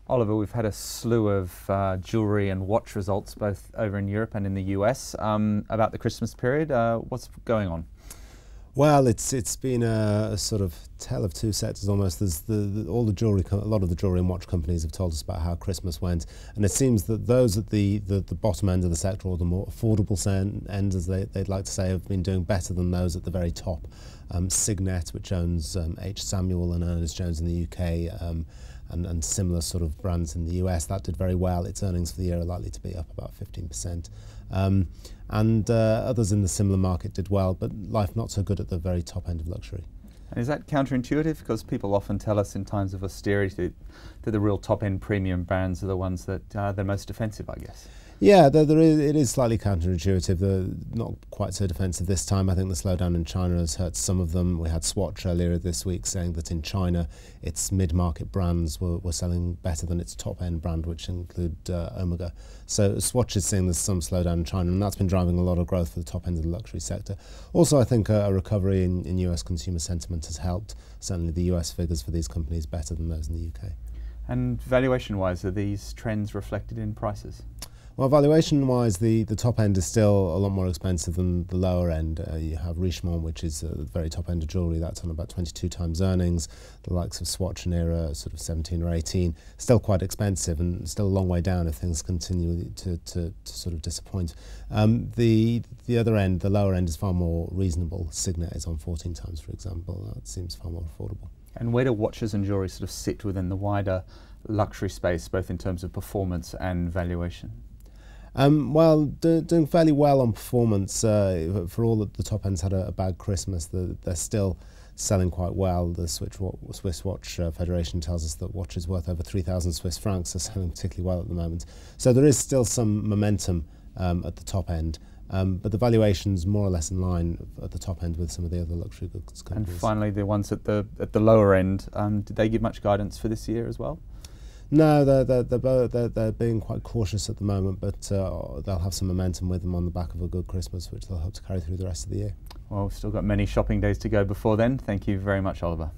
Oliver, we've had a slew of jewellery and watch results both over in Europe and in the US about the Christmas period. What's going on? Well, it's been a sort of tale of two sectors almost. There's a lot of the jewellery and watch companies have told us about how Christmas went, and it seems that those at the bottom end of the sector, or the more affordable end, as they'd like to say, have been doing better than those at the very top. Signet, which owns H. Samuel and Ernest Jones in the UK, and similar sort of brands in the US, that did very well. Its earnings for the year are likely to be up about 15%. Others in the similar market did well, but life not so good at the very top end of luxury. And is that counterintuitive? Because people often tell us in times of austerity that the real top-end premium brands are the ones that are the most defensive, I guess. Yeah, it is slightly counterintuitive. They're not quite so defensive this time. I think the slowdown in China has hurt some of them. We had Swatch earlier this week saying that in China its mid-market brands were selling better than its top-end brand, which include Omega. So Swatch is seeing there's some slowdown in China, and that's been driving a lot of growth for the top end of the luxury sector. Also, I think a recovery in US consumer sentiment has helped. Certainly the US figures for these companies better than those in the UK. And valuation-wise, are these trends reflected in prices? Well, valuation-wise, the top end is still a lot more expensive than the lower end. You have Richemont, which is the very top end of jewellery. That's on about 22 times earnings. The likes of Swatch and Era, sort of 17 or 18. Still quite expensive and still a long way down if things continue to sort of disappoint. The other end, the lower end, is far more reasonable. Signet is on 14 times, for example. That seems far more affordable. And where do watches and jewellery sort of sit within the wider luxury space, both in terms of performance and valuation? Well, doing fairly well on performance. For all that the top ends had a bad Christmas, they're still selling quite well. The Swiss Watch Federation tells us that watches worth over 3,000 Swiss francs are selling particularly well at the moment. So there is still some momentum at the top end. But the valuation's more or less in line at the top end with some of the other luxury goods companies. And finally, the ones at the lower end, did they give much guidance for this year as well? No, they're being quite cautious at the moment, but they'll have some momentum with them on the back of a good Christmas, which they'll hope to carry through the rest of the year. Well, we've still got many shopping days to go before then. Thank you very much, Oliver.